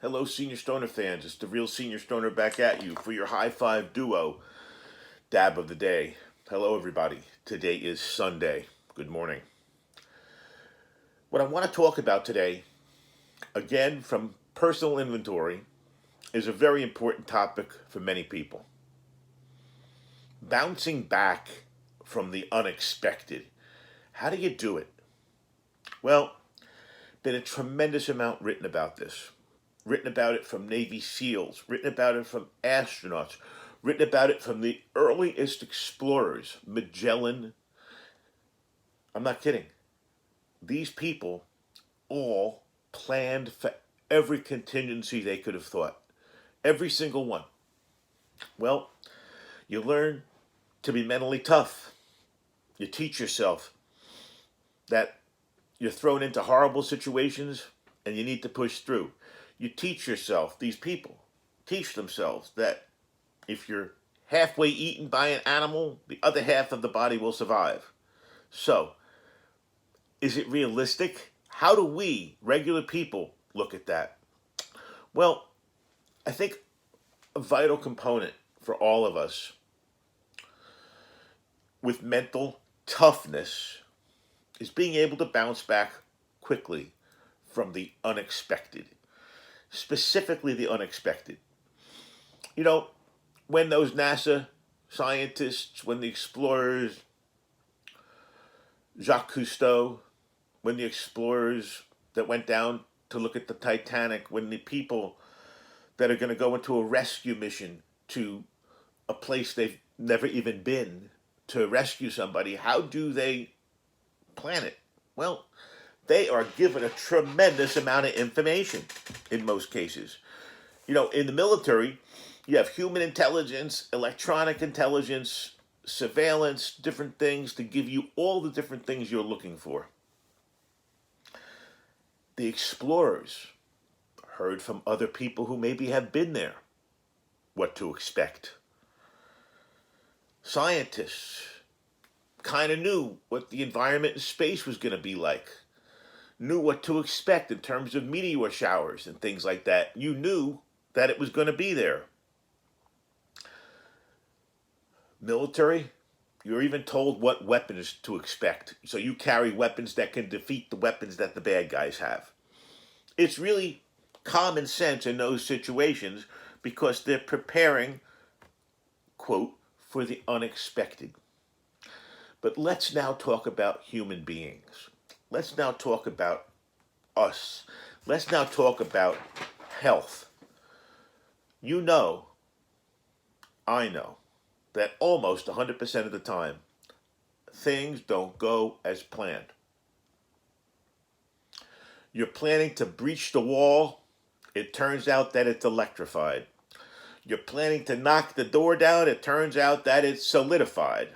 Hello, Senior Stoner fans. It's the real Senior Stoner back at you for your high five duo dab of the day. Hello, everybody. Today is Sunday. Good morning. What I want to talk about today, again from personal inventory, is a very important topic for many people. Bouncing back from the unexpected. How do you do it? Well, been a tremendous amount written about this. Written about it from Navy SEALs, written about it from astronauts, written about it from the earliest explorers, Magellan. I'm not kidding. These people all planned for every contingency they could have thought. Every single one. Well, you learn to be mentally tough. You teach yourself that you're thrown into horrible situations and you need to push through. You teach yourself, these people teach themselves that if you're halfway eaten by an animal, the other half of the body will survive. So, is it realistic? How do we, regular people, look at that? Well, I think a vital component for all of us with mental toughness is being able to bounce back quickly from the unexpected. Specifically, the unexpected. You know, when those NASA scientists, when the explorers, Jacques Cousteau, when the explorers that went down to look at the Titanic, when the people that are going to go into a rescue mission to a place they've never even been to rescue somebody, how do they plan it? Well, they are given a tremendous amount of information in most cases. You know, in the military, you have human intelligence, electronic intelligence, surveillance, different things to give you all the different things you're looking for. The explorers heard from other people who maybe have been there what to expect. Scientists kind of knew what the environment in space was going to be like, knew what to expect in terms of meteor showers and things like that. You knew that it was going to be there. Military, you're even told what weapons to expect. So you carry weapons that can defeat the weapons that the bad guys have. It's really common sense in those situations because they're preparing, quote, for the unexpected. But let's now talk about human beings. Let's now talk about us. Let's now talk about health. You know, I know, that almost 100% of the time, things don't go as planned. You're planning to breach the wall, it turns out that it's electrified. You're planning to knock the door down, it turns out that it's solidified.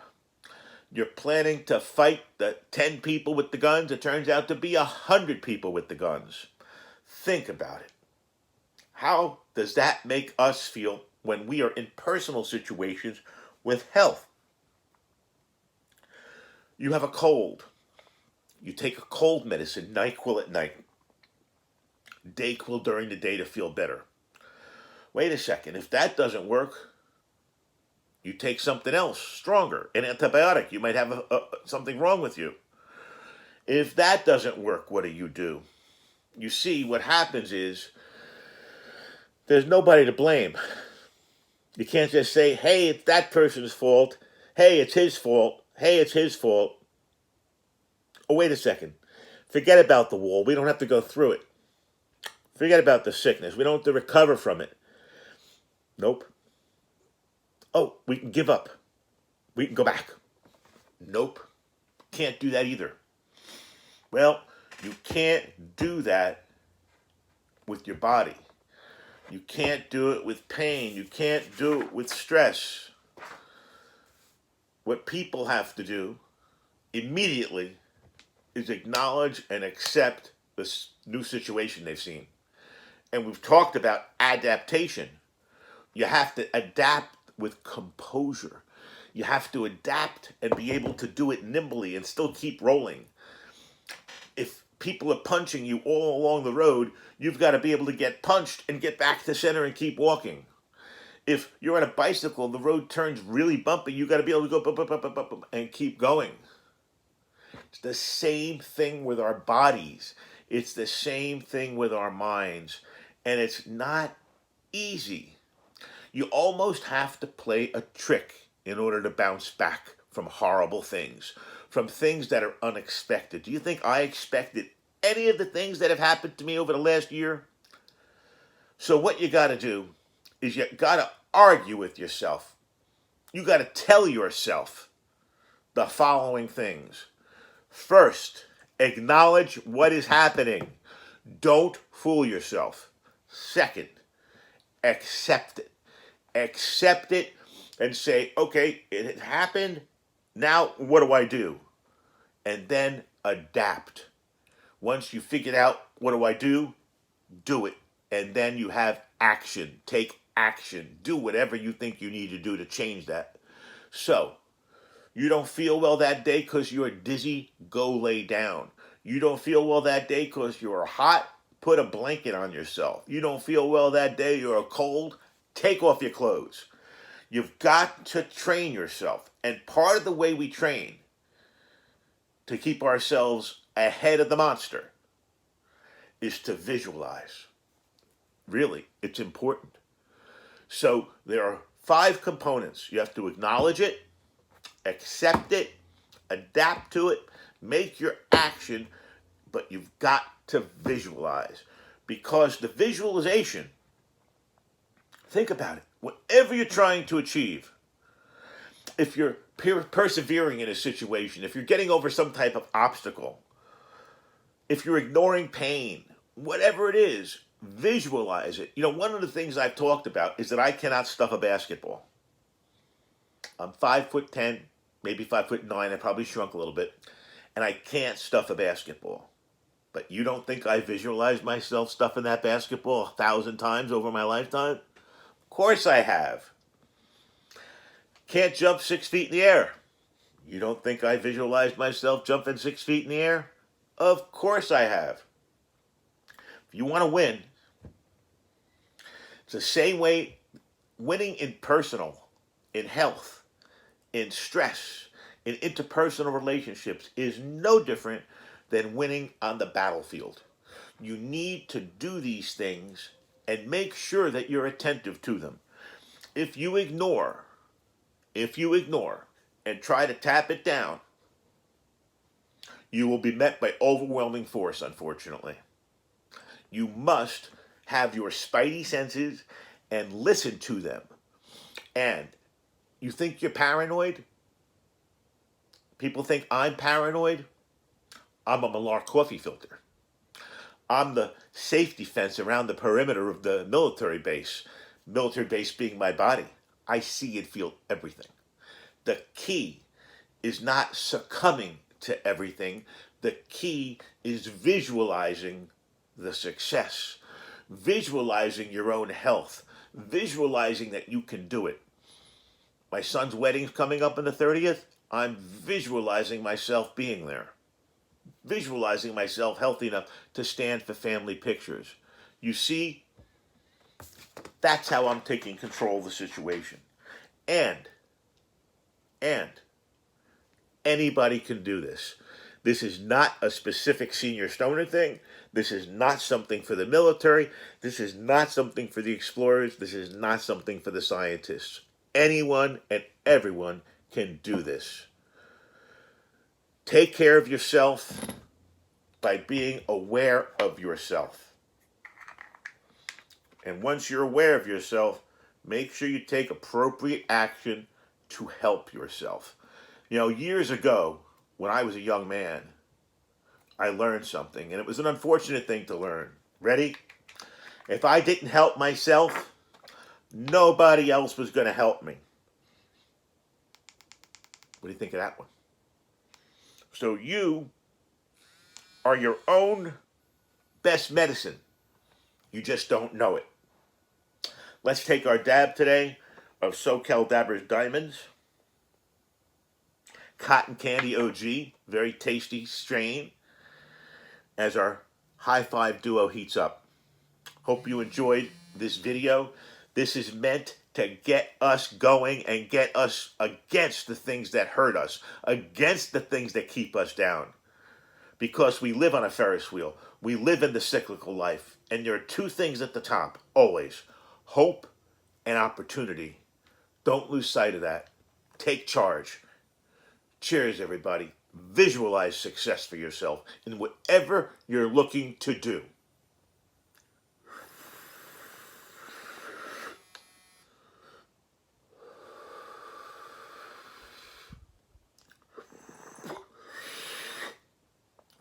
You're planning to fight the 10 people with the guns, it turns out to be 100 people with the guns. Think about it. How does that make us feel when we are in personal situations with health? You have a cold. You take a cold medicine, NyQuil at night. Dayquil during the day to feel better. Wait a second, if that doesn't work, you take something else, stronger, an antibiotic. You might have something wrong with you. If that doesn't work, what do? You see, what happens is there's nobody to blame. You can't just say, hey, it's that person's fault. Hey, it's his fault. Hey, it's his fault. Oh, wait a second. Forget about the wall. We don't have to go through it. Forget about the sickness. We don't have to recover from it. Nope. Oh, we can give up. We can go back. Nope. Can't do that either. Well, you can't do that with your body. You can't do it with pain. You can't do it with stress. What people have to do immediately is acknowledge and accept this new situation they've seen. And we've talked about adaptation. You have to adapt with composure. You have to adapt and be able to do it nimbly and still keep rolling. If people are punching you all along the road, you've got to be able to get punched and get back to center and keep walking. If you're on a bicycle and the road turns really bumpy, you got to be able to go bump, bump, bump, bump, bump, and keep going. It's the same thing with our bodies. It's the same thing with our minds. And it's not easy. You almost have to play a trick in order to bounce back from horrible things, from things that are unexpected. Do you think I expected any of the things that have happened to me over the last year? So what you got to do is you got to argue with yourself. You got to tell yourself the following things. First, acknowledge what is happening. Don't fool yourself. Second, accept it. Accept it and say, okay, it had happened. Now, what do I do? And then adapt. Once you figured out what do I do it. And then you have action. Take action. Do whatever you think you need to do to change that. So, you don't feel well that day because you're dizzy, go lay down. You don't feel well that day because you're hot, put a blanket on yourself. You don't feel well that day, you're cold, take off your clothes. You've got to train yourself. And part of the way we train to keep ourselves ahead of the monster is to visualize. Really, it's important. So there are 5 components. You have to acknowledge it, accept it, adapt to it, make your action, but you've got to visualize. Because the visualization, think about it, whatever you're trying to achieve, if you're persevering in a situation, if you're getting over some type of obstacle, if you're ignoring pain, whatever it is, visualize it. You know, one of the things I've talked about is that I cannot stuff a basketball. I'm 5'10", maybe 5'9". I probably shrunk a little bit, and I can't stuff a basketball. But you don't think I visualized myself stuffing that basketball 1,000 times over my lifetime? Of course I have. Can't jump 6 feet in the air. You don't think I visualized myself jumping 6 feet in the air? Of course I have. If you want to win, it's the same way winning in personal, in health, in stress, in interpersonal relationships is no different than winning on the battlefield. You need to do these things and make sure that you're attentive to them. If you ignore and try to tap it down, you will be met by overwhelming force, unfortunately. You must have your spidey senses and listen to them. And you think you're paranoid? People think I'm paranoid? I'm a Malar coffee filter. I'm the safety fence around the perimeter of the military base being my body. I see and feel everything. The key is not succumbing to everything. The key is visualizing the success, visualizing your own health, visualizing that you can do it. My son's wedding's coming up on the 30th. I'm visualizing myself being there, visualizing myself healthy enough to stand for family pictures. You see, that's how I'm taking control of the situation. And anybody can do this. This is not a specific senior stoner thing. This is not something for the military. This is not something for the explorers. This is not something for the scientists. Anyone and everyone can do this. Take care of yourself by being aware of yourself. And once you're aware of yourself, make sure you take appropriate action to help yourself. You know, years ago, when I was a young man, I learned something, and it was an unfortunate thing to learn. Ready? If I didn't help myself, nobody else was going to help me. What do you think of that one? So you are your own best medicine. You just don't know it. Let's take our dab today of SoCal Dabbers Diamonds. Cotton Candy OG, very tasty strain. as our high five duo heats up. Hope you enjoyed this video. This is meant to get us going and get us against the things that hurt us, against the things that keep us down. Because we live on a Ferris wheel. We live in the cyclical life. And there are two things at the top, always. Hope and opportunity. Don't lose sight of that. Take charge. Cheers, everybody. Visualize success for yourself in whatever you're looking to do.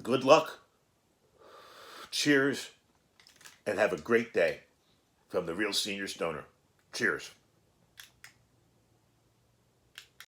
Good luck. Cheers. And have a great day from the Real Senior Stoner. Cheers.